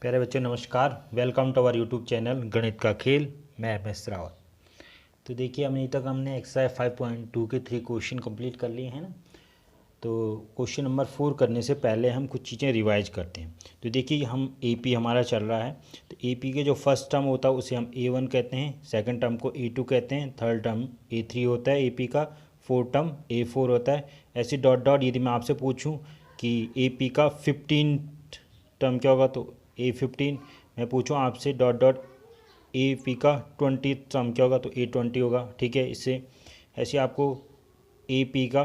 प्यारे बच्चों नमस्कार। Welcome to our YouTube channel गणित का खेल। मैं MS रावत। तो देखिए अभी तक हमने एक्सरसाइज 5.2 के 3 क्वेश्चन कंप्लीट कर लिए हैं ना। तो क्वेश्चन नंबर 4 करने से पहले हम कुछ चीज़ें रिवाइज करते हैं। तो देखिए हम AP हमारा चल रहा है, तो AP के जो फर्स्ट टर्म होता है उसे हम A1 कहते हैं, सेकंड टर्म को A2 कहते हैं, थर्ड टर्म A3 होता है AP का, फोर्थ टर्म A4 होता है। ऐसे डॉट डॉट यदि मैं आपसे पूछूं कि AP का 15 टर्म क्या होगा तो A15। मैं पूछूं आपसे डॉट डॉट AP का 20 टर्म क्या होगा तो A20 होगा। ठीक है, इससे ऐसे आपको AP का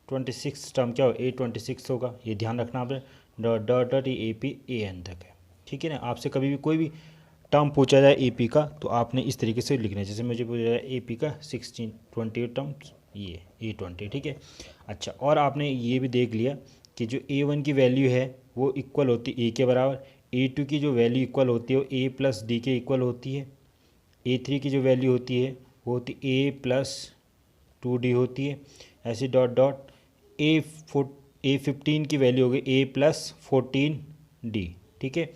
26 टर्म क्या होगा A26 होगा। ये ध्यान रखना आपने, डॉट डॉट डॉट ये AP AN तक है। ठीक है ना। आपसे कभी भी कोई भी टर्म पूछा जाए AP का तो आपने इस तरीके से लिखना है। जैसे मुझे पूछा जाए AP का 28 टर्म्स ये A20। ठीक है। अच्छा, और आपने ये भी देख लिया कि जो A1 की वैल्यू है वो इक्वल होती है A के बराबर, A2 की जो वैल्यू इक्वल होती है वो A प्लस D के इक्वल होती है, A3 की जो वैल्यू होती है वो होती है A प्लस 2D होती है। ऐसे डॉट डॉट A15 की वैल्यू होगी A प्लस 14D। ठीक है।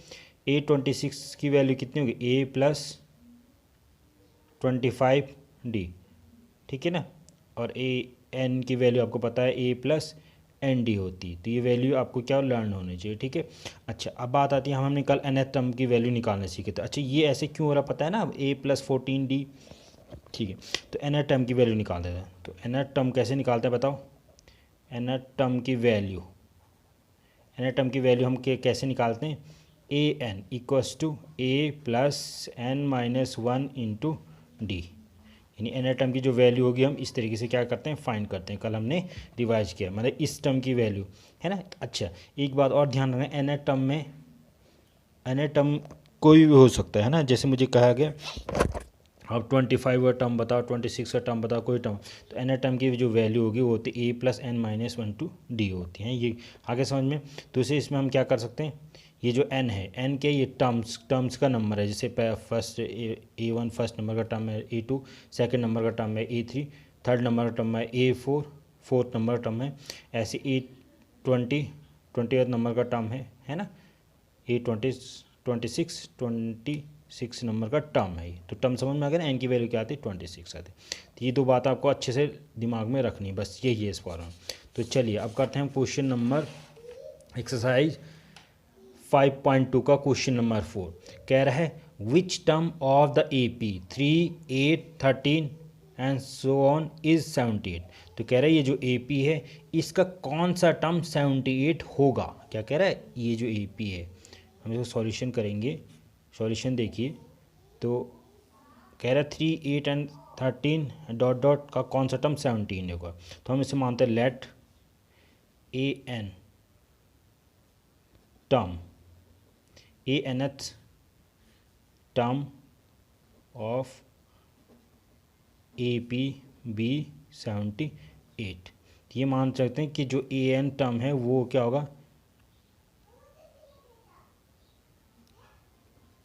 A26 की वैल्यू कितनी होगी A प्लस 25D। ठीक है ना। और AN की वैल्यू आपको पता है A प्लस ND होती है। तो ये वैल्यू आपको क्या लर्न होनी चाहिए। ठीक है। अच्छा, अब बात आती है हमने कल nth टर्म की वैल्यू निकालने सीखे थे। अच्छा, ये ऐसे क्यों हो रहा पता है ना, अब A प्लस 14D। ठीक है, तो nth टर्म की वैल्यू निकाल देते हैं। तो nth टर्म कैसे निकालते हैं बताओ। nth टर्म की वैल्यू, nth टर्म की वैल्यू हम कैसे निकालते हैं, AN equals to A plus N minus 1 into D। यानी nth टर्म की जो वैल्यू होगी हम इस तरीके से क्या करते हैं फाइंड करते हैं। कल हमने रिवाइज किया, मतलब इस टर्म की वैल्यू है ना। अच्छा, एक बात और ध्यान रखना, nth टर्म में nth टर्म कोई भी हो सकता है ना। जैसे मुझे कहा गया अब 25 का टर्म बताओ, 26 का टर्म बताओ, कोई टर्म, तो nth टर्म की जो वैल्यू होगी वो होती है A plus N minus 1 to D होती है। ये आगे समझ में। तो इसे इसमें हम क्या कर सकते हैं, ये जो n है, n के ये टर्म्स का नंबर है। जैसे फर्स्ट A1 फर्स्ट नंबर का टर्म है, A2 सेकंड नंबर का टर्म है, A3 थर्ड नंबर का टर्म है, A4 फोर्थ नंबर का टर्म है। ऐसे A20 20th नंबर का टर्म है ना। A26 नंबर का टर्म है ये। तो टर्म समझ में आ गया ना, n की वैल्यू क्या आती है 26 आती है। तो ये दो बात आपको अच्छे से दिमाग में रखनी है, बस यही है इस फॉर्म। तो चलिए अब करते हैं क्वेश्चन नंबर एक्सरसाइज 5.2 का क्वेश्चन नंबर 4। कह रहा है which term of the AP 3, 8, 13 and so on is 78। तो कह रहा है ये जो AP है इसका कौन सा टर्म 78 होगा। क्या कह रहा है, ये जो AP है हम इसको सॉल्यूशन करेंगे। सॉल्यूशन देखिए, तो कह रहा है 3, 8 एंड 13 डॉट डॉट का कौन सा टर्म 17 होगा। तो हम इसे मानते हैं let AN term ANth term of AP B 78। ये मान सकते हैं कि जो AN टर्म है वो क्या होगा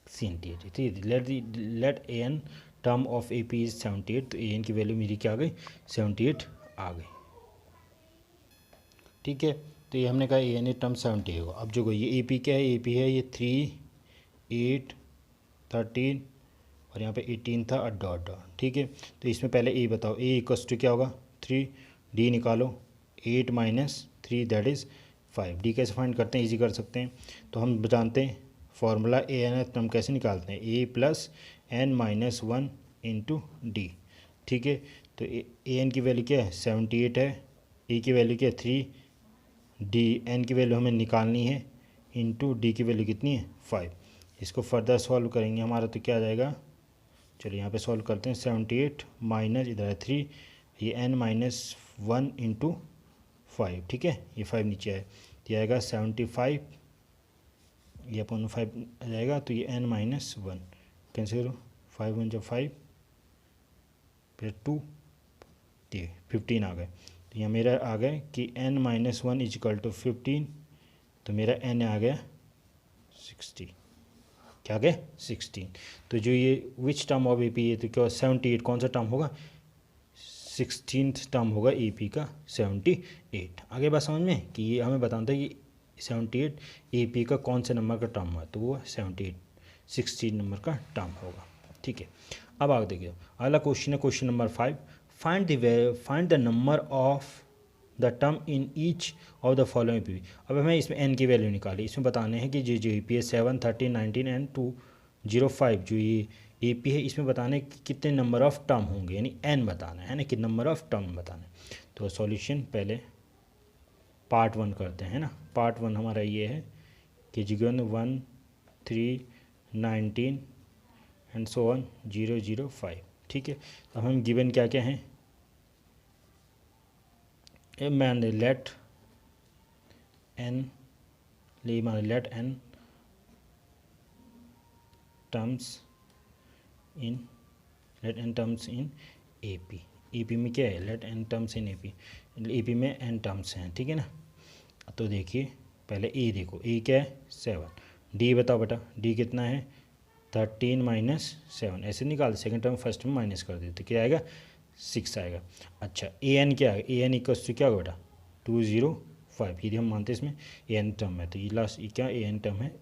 78। ठीक है, let AN term of AP is 78। तो AN की वैल्यू मेरी क्या आ गई 78 आ गई। ठीक है, तो ये हमने कहा AN टर्म 70 होगा। अब जो ये AP क्या है, AP है ये 3, 8, 13 और यहाँ पे 18 था और डॉट डॉट। ठीक है, तो इसमें पहले A बताओ, A इक्वल्स टू क्या होगा 3, D निकालो 8 माइनस 3 दैट इज़ 5। D कैसे फाइंड करते हैं, इजी कर सकते हैं। तो हम जानते हैं फॉर्मूला AN हम कैसे निकालते हैं, A plus N minus 1 into D। ठीक है, तो AN की वैल्यू क्या है 78 है, A की वैल्यू क्या है 3, D N की वैल्यू हमें निकालनी है इंटू D की वैल्यू कितनी है 5। इसको फर्दर सॉल्व करेंगे हमारा तो क्या आ जाएगा, चलिए यहाँ पे सॉल्व करते हैं। 78 माइनस इधर है 3, ये n माइनस 1 इंटू 5। ठीक है, ये 5 नीचे आए तो ये आएगा 75, ये अपन 5 आ जाएगा तो ये n माइनस 1 कैंसिल करो, 5 1 जब 5 फिर 2 ये 15 आ गए। तो यहाँ मेरा आ गया कि n माइनस 1 इजिकल टू 15। तो मेरा n आ गया 60। क्या आ गया 16। तो जो ये विच टर्म ऑफ AP है तो क्या 78 कौन सा टर्म होगा 16th टर्म होगा AP का 78। आगे बात समझ में कि ये हमें बताना था कि 78 ए पी का कौन से नंबर का टर्म है, तो वो 78 16 नंबर का टर्म होगा। ठीक है, अब आगे देखिए अगला क्वेश्चन है question number 5, find the number of the term in each of the following P. अब हमें इसमें एन की वैल्यू निकाली, इसमें बताने हैं कि जो ए पी है 7 13 19 एंड 205 जो ये ए पी है इसमें बताने कि कितने नंबर ऑफ टर्म होंगे, यानी एन बताना है ना, कि नंबर ऑफ टर्म बताना है। तो सॉल्यूशन पहले पार्ट 1 करते हैं ना। पार्ट 1 हमारा ये है कि जिगन 1 3 19 एंड सो ऑन 005। ठीक है, अब हम गिवन क्या क्या हैं, मान let N terms in A P में क्या है, let N terms in A P में एन टर्म्स हैं। ठीक है ना, तो देखिए पहले ए देखो, ए क्या है 7, डी बताओ बेटा, डी कितना है 13 माइनस 7, ऐसे निकाल सेकंड टर्म फर्स्ट में माइनस कर देते, क्या आएगा 6 आएगा। अच्छा ए एन क्या है, ए एन इक्वल्स टू क्या होगा बेटा 205, यदि हम मानते हैं इसमें ए एन टर्म है तो ये लास्ट क्या ए एन टर्म है,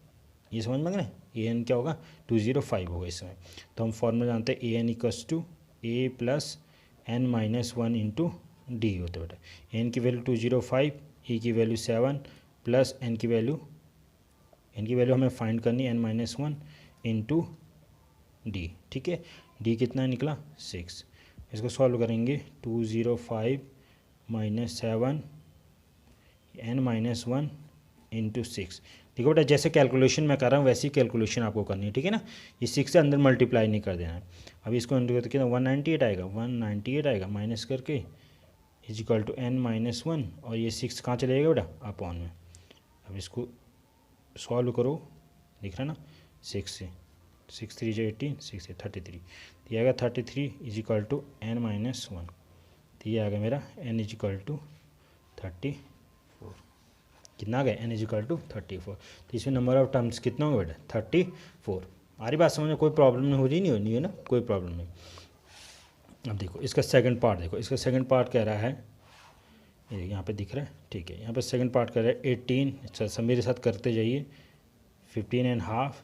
ये समझ में ना, ए एन क्या होगा 205 होगा इस समय। तो हम फॉर्मूला जानते हैं A N equals to A plus N minus 1 into D होता है बेटा। एन की वैल्यू 205, ए की वैल्यू 7 प्लस एन की वैल्यू हमें फाइंड करनी है एन माइनस 1 इंटू डी। ठीक है, डी कितना निकला 6, इसको सॉल्व करेंगे 205 माइनस 7 एन माइनस 1 इंटू 6। देखो बेटा जैसे कैलकुलेशन मैं कर रहा हूँ वैसी कैलकुलेशन आपको करनी है। ठीक है ना, ये 6 से अंदर मल्टीप्लाई नहीं कर देना है। अब इसको अंदर करके 198 आएगा, 198 आएगा माइनस करके is equal to N minus 1, और ये 6 कहाँ चले जाएगा बेटा अपॉन में। अब इसको सॉल्व करो, दिख रहा ना 6 से 6 3 जो 18, 6 से 33, तो ये आएगा 33 is equal to N minus 1, तो ये आएगा मेरा एन इज इक्वल टू 34। कितना आ गया एन इज इक्वल टू 34। तो इसमें नंबर ऑफ टर्म्स कितना होगा बेटा 34। आ रही बात समझ में, कोई प्रॉब्लम नहीं हो रही, नहीं है ना, कोई प्रॉब्लम नहीं। अब देखो इसका सेकंड पार्ट देखो, इसका सेकंड पार्ट कह रहा है, ये यहाँ पे दिख रहा है। ठीक है, यहाँ पे सेकंड पार्ट कह रहा है 18, अच्छा सब मेरे साथ करते जाइए, 15 एंड हाफ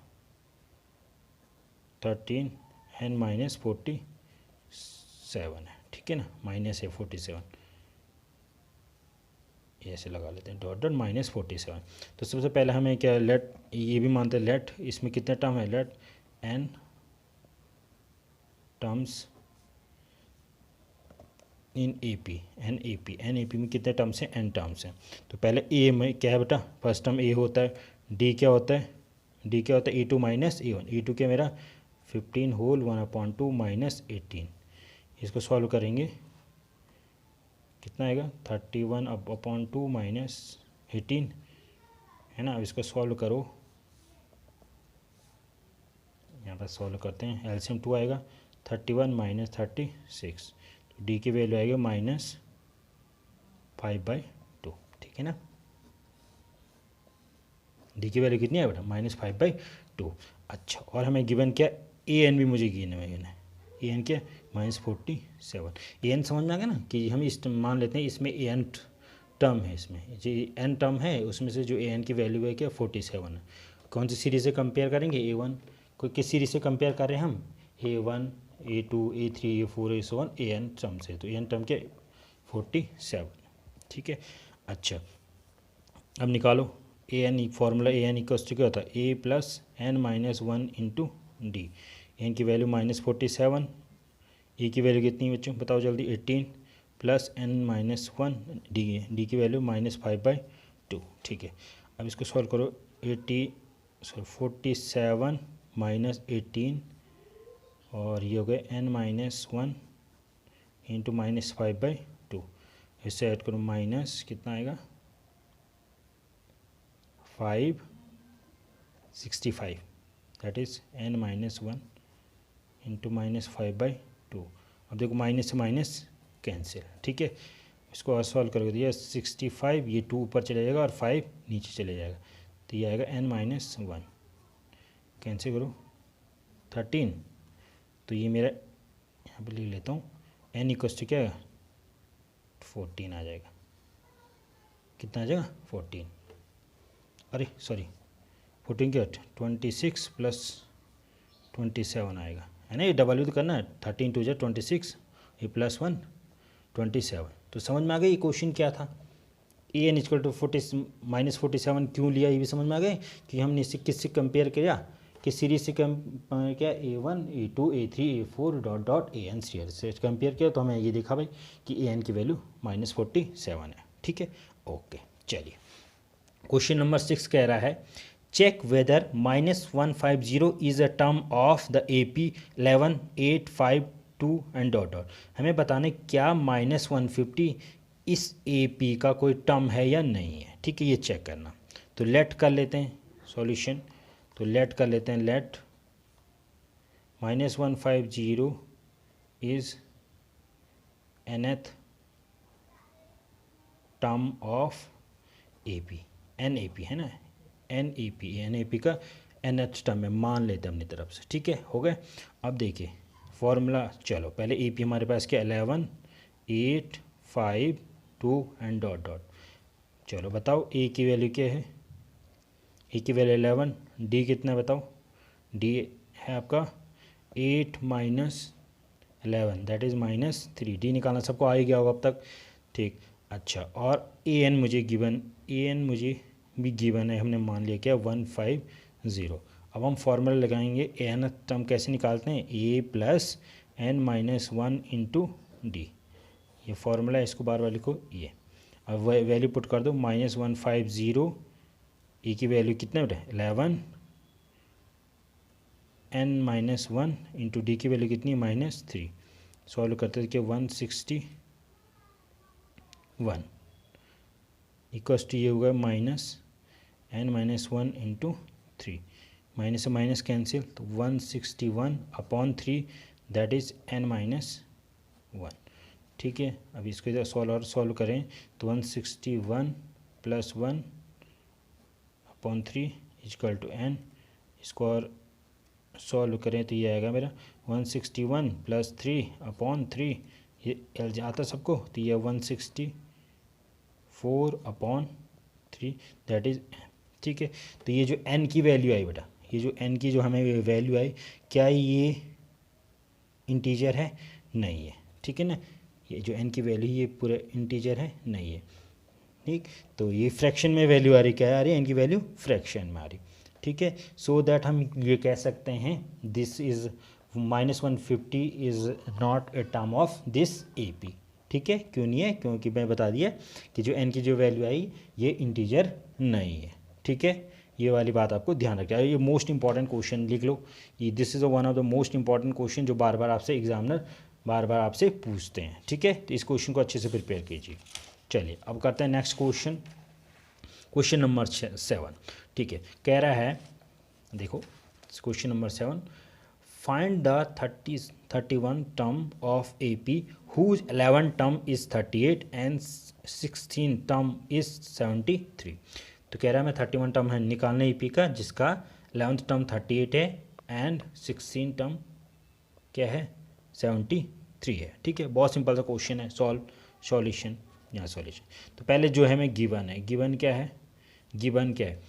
13 एंड माइनस 47 है। ठीक है ना, माइनस है 47, ऐसे लगा लेते हैं डॉट डॉट माइनस 47। तो सबसे पहले हमें क्या लेट, ये भी मानते हैं लेट, इसमें कितने टर्म है, let N terms in A P, an A P में कितने टर्म्स हैं, एन टर्म्स हैं। तो पहले ए में क्या है बेटा, फर्स्ट टर्म ए होता है, डी क्या होता है, A two minus A one, A two क्या मेरा 15 होल 1/2 माइनस 18, इसको सॉल्व करेंगे कितना आएगा 31/2 माइनस 18 है ना। अब इसको सॉल्व करो, यहाँ पर सॉल्व करते हैं, एलसीएम 2 आएगा 31 माइनस 36, तो डी की वैल्यू आएगी माइनस 5/2। ठीक है ना, डी की वैल्यू कितनी है बेटा माइनस 5/2। अच्छा, और हमें गिवन क्या ए एन भी मुझे गिवन है, ए एन क्या माइनस 47। ए एन समझ में आ गया ना, कि हम इस मान लेते हैं इसमें ए एन टर्म है, इसमें जो एन टर्म है उसमें से जो ए एन की वैल्यू है क्या 47 है। कौन सी सीरीज़ से कंपेयर करेंगे, A1, कोई किस सीरीज़ से कंपेयर कर रहे हैं हम, A1 A2 A3 A4 A7 A N term से, तो ए एन टर्म क्या 47। ठीक है, अच्छा अब निकालो A N, formula A N equals to क्या होता है A plus N minus 1 into D. N की वैल्यू माइनस 47, ए की वैल्यू कितनी बच्चों बताओ जल्दी 18 प्लस एन माइनस 1, डी की वैल्यू माइनस 5/2। ठीक है, अब इसको सॉल्व करो 47 माइनस 18 और ये हो गए एन माइनस 1 इंटू माइनस 5/2, इससे ऐड करो माइनस कितना आएगा 565, that is an minus 1 into minus 5/2। अब देखो माइनस से माइनस कैंसिल। ठीक है, इसको और सॉल्व करके दिया 65, ये 2 ऊपर चले जाएगा और 5 नीचे चले जाएगा, तो ये आएगा एन माइनस 1, कैंसिल करो 13, तो ये मेरा यहाँ पे लिख लेता हूँ एन इक्वल्स टू क्या है 14 आ जाएगा, कितना आ जाएगा 14। अरे सॉरी 14 क्या 26 प्लस 27 आएगा, है ना, ये डबल तो करना है, 13 2 जा 26, ये प्लस 1 27। तो समझ में आ गई ये क्वेश्चन क्या था। ए एन इक्वल टू -47 क्यों लिया, ये भी समझ में आ गए कि हमने इसे किससे कंपेयर किया, किस सीरीज से कंपेयर किया, A1 A2 A3 A4 dot dot AN series से कंपेयर किया, तो हमें ये देखा भाई कि AN की वैल्यू -47 है। ठीक है, ओके चलिए। क्वेश्चन नंबर 6 कह रहा है check whether -150 is a term of the AP 11 8 5 2 and dot dot. हमें बताने क्या -150 इस AP का कोई टर्म है या नहीं है। ठीक है, ये चेक करना। तो लेट कर लेते हैं सॉल्यूशन, तो लेट कर लेते हैं, let -150 is nth term of AP, NAP है ना, NAP का nth टर्म है, मान लेते हैं अपनी तरफ से। ठीक है, हो गए। अब देखिए फॉर्मूला, चलो पहले AP हमारे पास क्या 11 8 5 2 एंड डॉट डॉट। चलो बताओ A की वैल्यू क्या है, A की वैल्यू 11, D कितना बताओ, D है आपका 8 - 11 दैट इज़ -3। D निकालना सबको आ ही गया होगा अब तक। ठीक, अच्छा, और AN मुझे गिवन, AN मुझे भी गिवन है, हमने मान लिया क्या 150। अब हम फॉर्मूला लगाएंगे, AN टर्म कैसे निकालते हैं, A plus N -1 into D, ये फॉर्मूला है, इसको बार बार लिखो ये। अब वैल्यू पुट कर दो, -150, E की वैल्यू कितना बेटा 11, N -1 इंटू D की वैल्यू कितनी -3। सॉल्व करते थे कि 161 इक्वस टू ये होगा -N -1 इंटू 3, माइनस से माइनस कैंसिल, तो 161/3 दैट इज़ N -1। ठीक है, अब इसको इधर सॉल्व करें तो 161 + 1/3 इक्वल टू N। इसको और सॉल्व करें तो ये आएगा मेरा 161 + 3/3, ये एल जाता सबको, तो ये 164/3 दैट इज़। ठीक है, तो ये जो N की वैल्यू आई बेटा, ये जो N की जो हमें वैल्यू आई, क्या ये इंटीजर है, नहीं है। ठीक है ना, ये जो N की वैल्यू ये पूरा इंटीजर है, नहीं है। ठीक, तो ये फ्रैक्शन में वैल्यू आ रही, क्या आ रही है, N की वैल्यू फ्रैक्शन में आ रही। ठीक है, सो दैट हम ये कह सकते हैं this is -150 is not a term of this AP। ठीक है, क्यों नहीं है, क्योंकि मैं बता दिया कि जो N की जो वैल्यू आई ये इंटीजर नहीं है। ठीक है, ये वाली बात आपको ध्यान रखना है, ये मोस्ट इंपॉर्टेंट क्वेश्चन लिख लो, ये this is one of the most important question जो बार बार आपसे एग्जामिनर बार बार आपसे पूछते हैं। ठीक है, तो इस क्वेश्चन को अच्छे से प्रिपेयर कीजिए। चलिए अब करते हैं नेक्स्ट क्वेश्चन, क्वेश्चन नंबर 7। ठीक है, कह रहा है देखो question number 7, find the 31 term of AP whose 11 term is 38 and 16 term is 73। तो कह रहा है मैं 31 टर्म है निकालना AP का, जिसका 11th टर्म 38 है एंड 16 टर्म क्या है 73 है। ठीक है, बहुत सिंपल सा क्वेश्चन है, सॉल्यूशन यहाँ सॉल्यूशन। तो पहले जो है मैं गिवन है, गिवन क्या है, गिवन क्या है,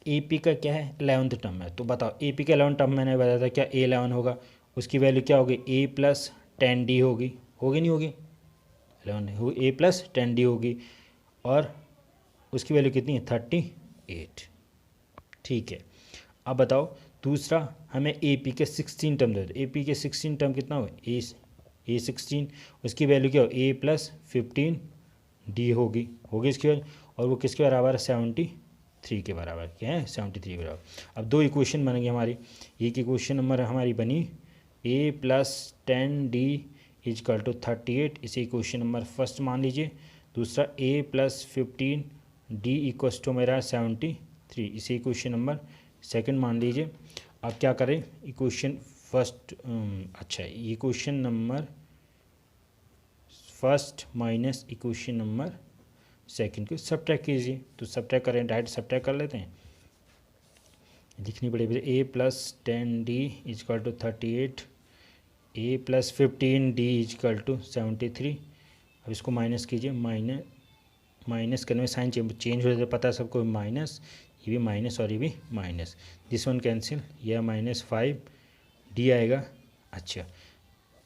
AP का क्या है 11th टर्म है। तो बताओ AP का 11th टर्म मैंने बताया था क्या A11 होगा, उसकी वैल्यू क्या होगी A + 10D होगी, होगी नहीं होगी, 11 हो A + 10D होगी, और उसकी वैल्यू कितनी है 38। ठीक है, अब बताओ दूसरा हमें AP के 16 टर्म दे दो, AP के 16 टर्म कितना होगा A16, उसकी वैल्यू क्या हो A + 15D होगी, इसकी वैल्यू, और वो किसके बराबर है 73 के बराबर, क्या है 73 के बराबर। अब दो इक्वेशन बनेंगे हमारी, एक इक्वेशन नंबर हमारी बनी A + 10D इक्वल टू 38, इसे इक्वेशन नंबर फर्स्ट मान लीजिए। दूसरा A + 15D इक्वल टू मेरा 73, इसे इक्वेशन नंबर सेकंड मान लीजिए। अब क्या करें, इक्वेशन फर्स्ट अच्छा equation number first minus equation number second को सब्ट्रैक्ट कीजिए। तो सब्ट्रैक्ट करें, डायरेक्ट सब्ट्रैक्ट कर लेते हैं, लिखनी पड़ेगी A + 10D equal to 38, A + 15D equal to 73। अब इसको माइनस कीजिए, माइनस करने में साइन चेंज हो जाता है, पता है सबको, माइनस ये भी माइनस और ये भी माइनस, दिस वन कैंसिल, यह -5 डी आएगा। अच्छा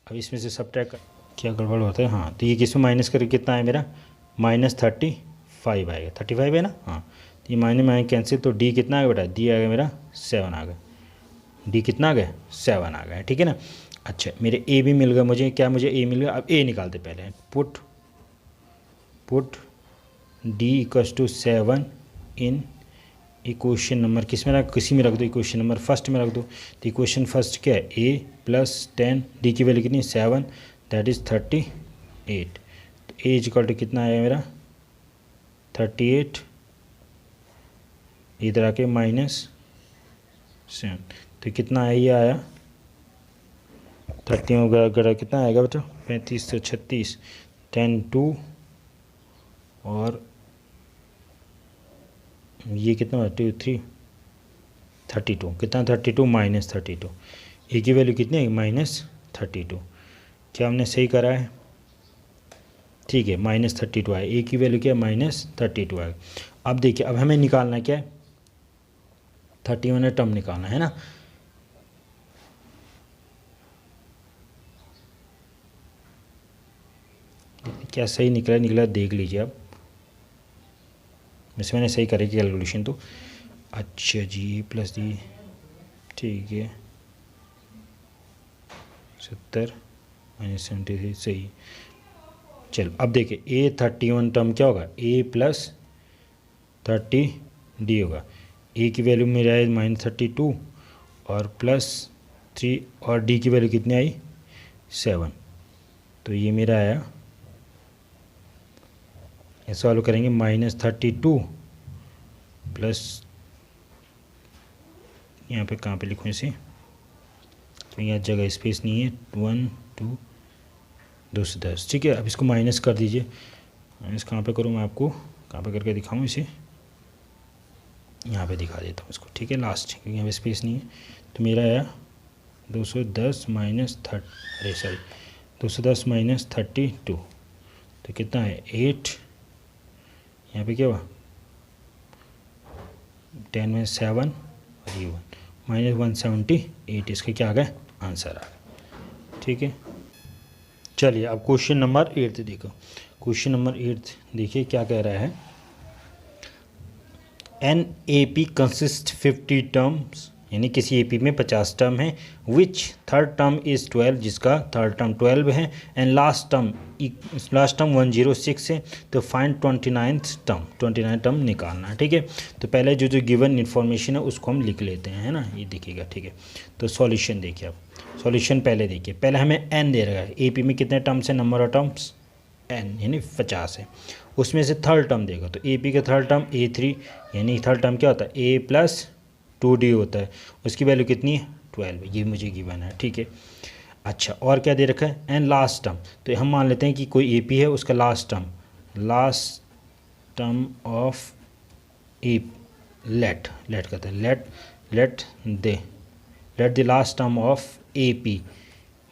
अब इसमें से सब्ट्रैक्ट क्या गड़बड़ होता है, हाँ तो ये किस में माइनस करके कितना है मेरा -35 आएगा, 35 है ना, हाँ तो ये माइनस कैंसिल, तो डी कितना आ गया बेटा, डी आ गया मेरा 7 आ गया, डी कितना आ गया 7 आ गया, ठीक है ना। अच्छा मेरे ए भी मिल गया मुझे, क्या मुझे ए मिल गया, अब ए निकालते पहले, put D equals to 7 in equation number किस में रख, किसी में रख दो, इक्वेशन नंबर फर्स्ट में रख दो। तो इक्वेशन फर्स्ट क्या है, a + 10, डी की वैल्यू कितनी है 7, दैट इज़ 38। तो a इक्वल टू कितना आया मेरा 38, इधर आके -7, तो कितना आया, ये आया 30 वगैरह कितना आएगा बेटा 35 से 36, 10 2 और ये कितना 2 3 32, कितना 32 -32, ए की वैल्यू कितनी है -32, क्या हमने सही करा है, ठीक है -32 आया, ए की वैल्यू क्या है -32 आएगा। अब देखिए अब हमें निकालना क्या है, 31 टर्म निकालना है ना। क्या सही निकला देख लीजिए अब, वैसे मैंने सही करी कैलकुलेशन तो। अच्छा जी प्लस दी, ठीक है 70 -73 सही। चल अब देखिए A31 टर्म क्या होगा, A + 30 डी होगा, ए की वैल्यू मेरे आए -32 और +3 और डी की वैल्यू कितनी आई 7, तो ये मेरा आया, ये सॉल्व करेंगे -32 प्लस, यहाँ पे कहाँ पे लिखूँ इसे, तो यहाँ जगह स्पेस नहीं है, 1 2 210, ठीक है। अब इसको माइनस कर दीजिए, माइनस कहाँ पे करूँ मैं आपको कहाँ पे करके दिखाऊँ इसे, यहाँ पे दिखा देता हूँ इसको, ठीक है लास्ट, क्योंकि यहाँ पे स्पेस नहीं है। तो मेरा आया 210 -32, तो कितना है 8, यहाँ पे क्या हुआ 10 में 7 और ये 1 -178, इसका क्या आ गया आंसर आ गया, ठीक है। चलिए अब क्वेश्चन नंबर 8 देखो, क्वेश्चन नंबर 8 देखिए क्या कह रहा है, an A P consist 50 terms, यानी किसी ए पी में 50 टर्म है, विच थर्ड टर्म इज़ 12, जिसका थर्ड टर्म 12 है, एंड लास्ट टर्म 106 है, तो फाइंड 29 टर्म निकालना है, ठीक है। तो पहले जो गिवन इन्फॉर्मेशन है उसको हम लिख लेते हैं, है ना, ये देखिएगा, ठीक है। तो सॉल्यूशन देखिए, आप सॉल्यूशन पहले देखिए, पहले हमें एन दे रहा है, ए पी में कितने टर्म्स है, नंबर ऑफ टर्म्स एन यानी 50 है, उसमें से थर्ड टर्म देगा, तो ए पी का थर्ड टर्म A3, यानी थर्ड टर्म क्या होता है A + 2D होता है, उसकी वैल्यू कितनी है 12, ये मुझे गिवन है, ठीक है। अच्छा और क्या दे रखा है, एंड लास्ट टर्म, तो हम मान लेते हैं कि कोई AP है, उसका last term of A, let कहते हैं, let the last term of AP,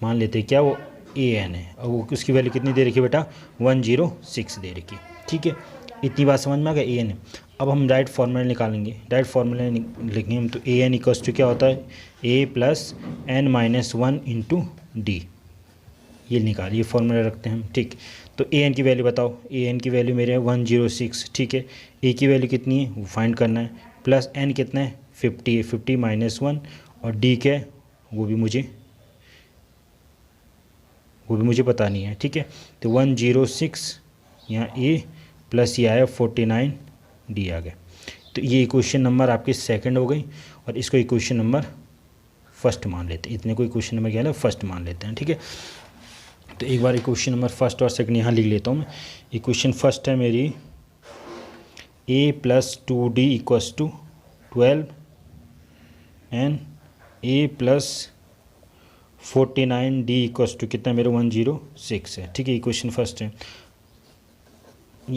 मान लेते हैं क्या वो AN है, और वो उसकी वैल्यू कितनी दे रखी है बेटा 106 दे रखी, ठीक है। इतनी बात समझ में आ गया, AN है। अब हम राइट फार्मूला निकालेंगे, राइट फार्मूला लिखेंगे हम, तो AN इक्वल्स टू क्या होता है A + n-1 × D, ये निकालिए फार्मूला रखते हैं हम, ठीक। तो AN की वैल्यू बताओ, AN की वैल्यू मेरे 106, ठीक है। A की वैल्यू कितनी है वो फाइंड करना है, प्लस N कितना है 50 है, 50 - 1 और D क्या है वो भी मुझे पता नहीं है, ठीक है। तो 106 यहाँ A प्लस ये आया 49 D आ गया, तो ये इक्वेशन नंबर आपकी सेकंड हो गई, और इसको इक्वेशन नंबर फर्स्ट मान लेते हैं, इतने को इक्वेशन नंबर क्या है फर्स्ट मान लेते हैं, ठीक है। तो एक बार इक्वेशन नंबर फर्स्ट और सेकंड यहाँ लिख लेता हूँ मैं। इक्वेशन फर्स्ट है मेरी A + 2D = 12 and A + 49D = कितना मेरे 106 है, ठीक है। इक्वेशन फर्स्ट है,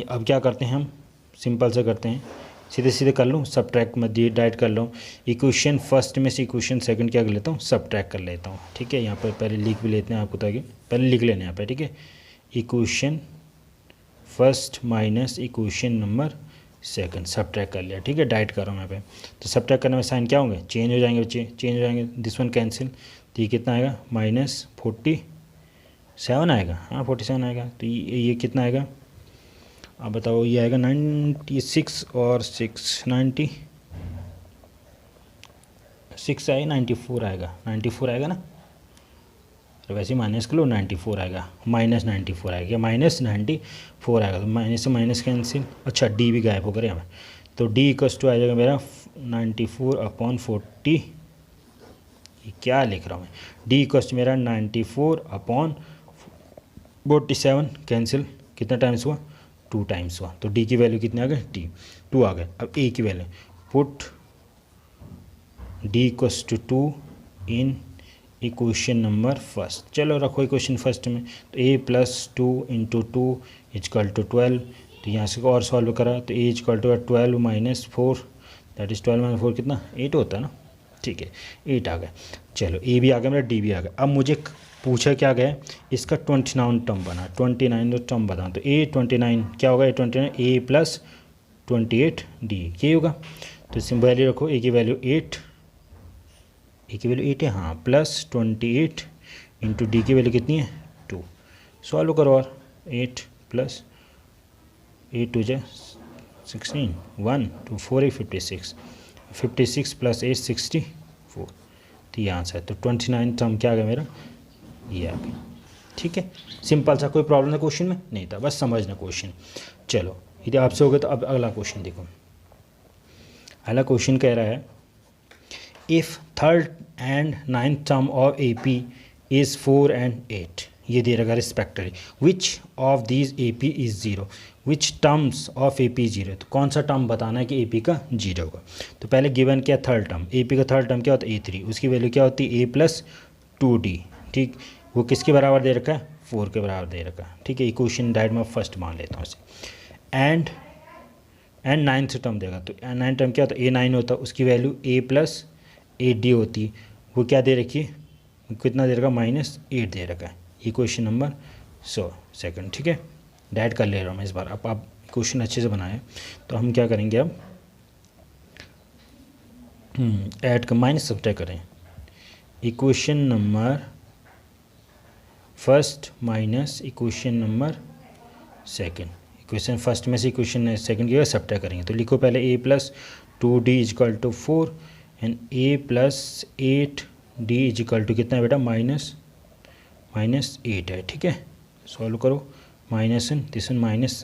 अब क्या करते हैं हम, सिंपल से करते हैं, सीधे कर लूँ, सब्ट्रैक्ट मत दिए, डाइट कर लूँ, इक्वेशन फर्स्ट में से इक्वेशन सेकंड क्या कर लेता हूँ सब्ट्रैक्ट कर लेता हूँ, ठीक है। यहाँ पर पहले लिख भी लेते हैं आपको, ताकि पहले लिख लेना यहाँ पर, ठीक है। Equation first minus equation number second subtract कर लिया, ठीक है, डाइट कर रहा हूँ मैं पे। तो सब्ट्रैक्ट करने में साइन क्या होंगे, चेंज हो जाएंगे बच्चे, चेंज हो जाएंगे, दिस वन कैंसिल, तो ये कितना आएगा -47 आएगा, हाँ 47 आएगा। तो ये कितना आएगा, अब बताओ, ये आएगा 96 और 6 आएगा, 94 आएगा, 94 आएगा ना, तो वैसे ही माइनस कर लो, 94 आएगा, -94 आएगा, -94 आएगा। तो माइनस से माइनस कैंसिल, अच्छा डी भी गायब होकर यहाँ पे, तो डी इक्वल्स टू आ जाएगा मेरा 94/40, ये क्या लिख रहा हूँ मैं, डी इक्वल्स टू मेरा 94/47 कैंसिल, कितना टाइम्स हुआ, 2 टाइम्स हुआ। तो डी की वैल्यू कितनी आ गई, टी 2 आ गए। अब ए की value put D equals to 2 in equation number first, चलो रखो इक्वेशन फर्स्ट में, तो a + 2 × 2 = 12, तो यहाँ से और सॉल्व करा तो a = 12 - 4, दैट इज़ 12 - 4 कितना 8 होता है ना, ठीक है 8 आ गया। चलो a भी आ गया मेरा, d भी आ गया। अब मुझे पूछा क्या गया, इसका 29 टर्म बना, 29 टर्म बना, तो a29 क्या होगा, a29 a + 28 d ये होगा। तो इसमें वैल्यू रखो, a की वैल्यू 8, ए की वैल्यू 8 है, हाँ, +28 × डी की वैल्यू कितनी है 2, सॉल्व करो, और 8 + 8 2 × 16, 1 2 4 8 56, 56 + 8 64, तो ये आंसर है। तो 29 टर्म क्या आ गया मेरा, ये आ गया, ठीक है, सिंपल सा, कोई प्रॉब्लम है क्वेश्चन में नहीं था, बस समझना क्वेश्चन। चलो यदि आपसे हो गया तो अब अगला क्वेश्चन देखो, अगला क्वेश्चन कह रहा है if third and 9th term of AP is 4 and 8, ये दे रखा respectively, which of these AP is 0, which terms of AP 0, तो कौन सा टर्म बताना है कि AP का 0 होगा। तो पहले गिवन क्या, थर्ड टर्म, AP का थर्ड टर्म क्या होता है A3, उसकी वैल्यू क्या होती है a + 2d, ठीक, वो किसके बराबर दे रखा है 4 के बराबर दे रखा है, ठीक है, इक्वेशन डायरेक्ट में फर्स्ट मान लेता हूँ इसे। एंड 9th टर्म देगा, तो 9th टर्म क्या होता है A9 होता है, उसकी वैल्यू a + 8d होती, वो क्या दे रखी है, कितना दे रखा -8 दे रखा है, ये क्वेश्चन नंबर 100 ठीक है, डायरेक्ट कर ले रहा हूँ मैं इस बार। अब आप क्वेश्चन अच्छे से बनाएं, तो हम क्या करेंगे अब, ऐड का माइनस सब्ट्रैक्ट करें, equation number first minus equation number second, equation first में से इक्वेशन सेकंड की सब्ट्रैक्ट करेंगे। तो लिखो पहले a + 2d = 4 and a + 8d = कितना है बेटा, -8 है, ठीक है, सॉल्व करो, minus this one minus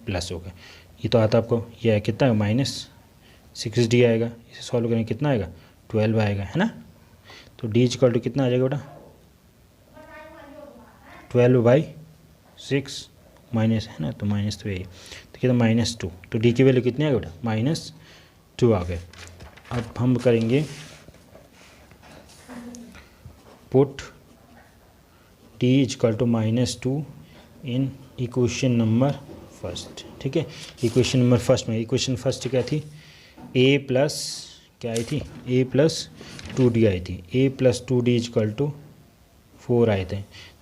plus हो गया, ये तो आता आपको, ये है कितना -6d आएगा, इसे सॉल्व करेंगे कितना आएगा 12 आएगा, है ना। तो d = कितना आ जाएगा बेटा 12/6 माइनस, है ना, तो माइनस तो यही, तो कितना -2, तो d की वैल्यू कितनी आ गई बेटा -2 आ गए। अब हम करेंगे put d = -2 in equation number first, ठीक है, इक्वेशन नंबर फर्स्ट में, इक्वेशन फर्स्ट क्या थी, a + क्या आई थी, a + 2d आई थी, a + 2d = 4 आए थे,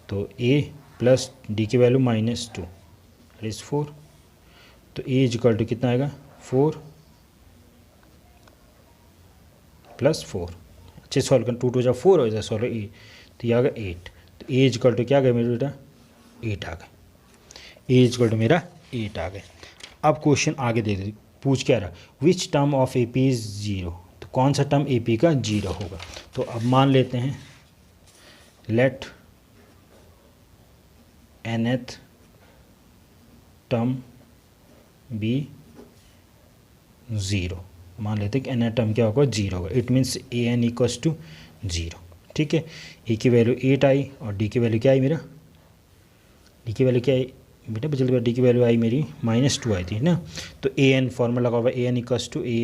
तो a + d की वैल्यू -2 दैट इज़ 4, तो a = कितना आएगा 4 + 4, अच्छे सॉल्व कर, 2 2 = 4 हो जाए, सॉल्व ए, तो ये आ गया 8, तो a = क्या गया मेरा बेटा 8 आ गया, a = मेरा 8 आ गया। अब क्वेश्चन आगे दे दे, पूछ क्या रहा, which term of AP is 0, तो कौन सा टर्म AP का 0 होगा। तो अब मान लेते हैं लेट nth टर्म बी 0, मान लेते हैं कि nth टर्म क्या होगा 0 होगा, इट मीन्स an = 0, ठीक है। a की वैल्यू 8 आई और d की वैल्यू क्या आई मेरा, d की वैल्यू क्या आई बेटा, जल्दी डी की वैल्यू आई मेरी -2 आई थी ना, तो an फॉर्मूला लगा हुआ an = a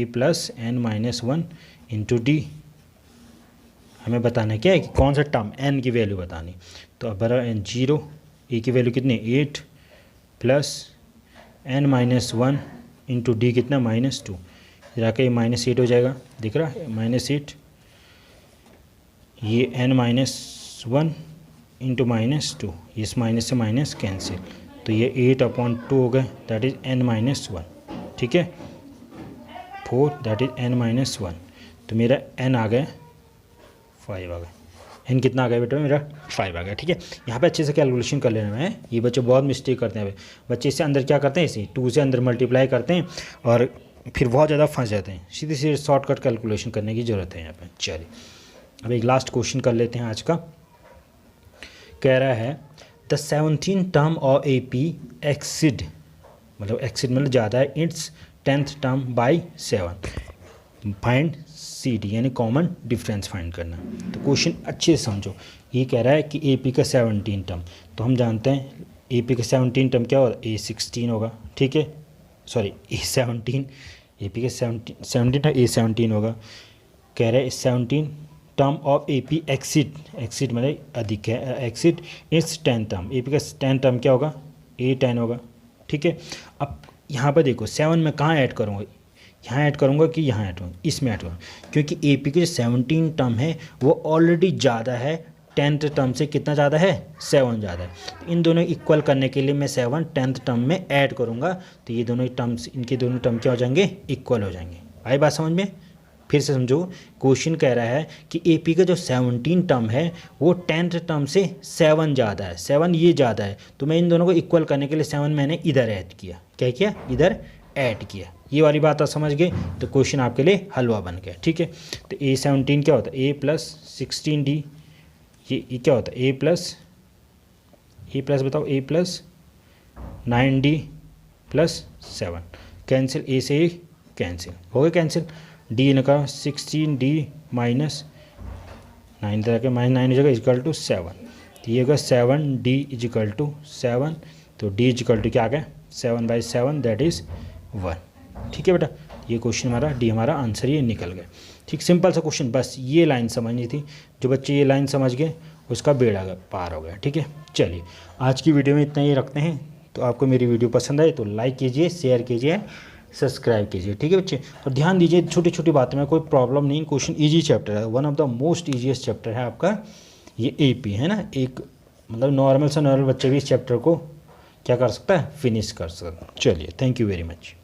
+ n - 1 × d, हमें बताना है क्या है कि कौन सा टर्म n की वैल्यू बतानी, तो अब बरा n 0, a की वैल्यू कितनी 8 + n - 1 × d कितना -2, जाके ये -8 हो जाएगा, दिख रहा है -8, ये n - 1 × -2, इस माइनस से माइनस कैंसिल, तो ये 8/2 हो गए, दैट इज़ n - 1, ठीक है। 4 दैट इज n-1। तो मेरा n आ गया 5 आ गया। n कितना आ गया बेटा मेरा 5 आ गया। ठीक है, यहाँ पे अच्छे से कैलकुलेशन कर लेना है। ये बच्चे बहुत मिस्टेक करते हैं, बच्चे इससे अंदर क्या करते हैं, इसे 2 से अंदर मल्टीप्लाई करते हैं और फिर बहुत ज़्यादा फंस जाते हैं। सीधे सीधे शॉर्टकट कैलकुलेशन करने की ज़रूरत है यहाँ पे। चलिए अब एक लास्ट क्वेश्चन कर लेते हैं आज का। कह रहा है the 17 term of AP exceed, मतलब एक्सिड मतलब ज़्यादा है, it's 10th term by 7। Find CD यानी कॉमन डिफरेंस फाइंड करना। तो क्वेश्चन अच्छे से समझो। ये कह रहा है कि AP का 17 टर्म, तो हम जानते हैं AP का 17 टर्म क्या होगा, A16 होगा। ठीक है, सॉरी A17, AP का 17 था, A17 होगा। कह रहे हैं 17 term of AP exceed, exceed मतलब अधिक है, एक्सिड इट्स 10 टर्म, AP का 10 टर्म क्या होगा, A10 होगा। ठीक है, अब यहाँ पर देखो 7 में कहाँ ऐड करूँगा, यहाँ ऐड करूँगा कि यहाँ ऐड करूँगा, इसमें ऐड करूँगा, क्योंकि AP के जो 17 टर्म है वो ऑलरेडी ज़्यादा है 10th टर्म से। कितना ज़्यादा है, 7 ज़्यादा है। तो इन दोनों इक्वल करने के लिए मैं 7 10th टर्म में ऐड करूँगा, तो ये दोनों टर्म्स, इनके दोनों टर्म क्या हो जाएंगे, इक्वल हो जाएंगे। आई बात समझ में? फिर से समझो, क्वेश्चन कह रहा है कि AP का जो 17 टर्म है वो 10th टर्म से 7 ज़्यादा है, 7 ये ज़्यादा है। तो मैं इन दोनों को इक्वल करने के लिए 7 मैंने इधर ऐड किया। क्या किया, इधर ऐड किया। ये वाली बात आप समझ गए, तो क्वेश्चन आपके लिए हलवा बन गया। ठीक है, तो A17 क्या होता है, A+16D, ये क्या होता है, A प्लस बताओ, A+9D + 7, कैंसिल, A से कैंसिल हो गया, कैंसिल। D ने कहा 16D - 9 तरह के -9 हो जाएगा इक्वल टू 7। तो ये होगा 7D = 7। तो D = क्या आ गया, 7/7 दैट इज़ 1। ठीक है बेटा, ये क्वेश्चन हमारा D हमारा आंसर ये निकल गया। ठीक, सिंपल सा क्वेश्चन, बस ये लाइन समझनी थी। जो बच्चे ये लाइन समझ गए उसका बेड़ा पार हो गया। ठीक है, चलिए आज की वीडियो में इतना ही रखते हैं। तो आपको मेरी वीडियो पसंद आए तो लाइक कीजिए, शेयर कीजिए, सब्सक्राइब कीजिए। ठीक है बच्चे, और ध्यान दीजिए छोटी छोटी बातों में कोई प्रॉब्लम नहीं। क्वेश्चन ईजी चैप्टर है, one of the most easiest chapter है आपका ये AP है ना। एक मतलब नॉर्मल से नॉर्मल बच्चे भी इस चैप्टर को क्या कर सकता है, फिनिश कर सकता है। चलिए, थैंक यू वेरी मच।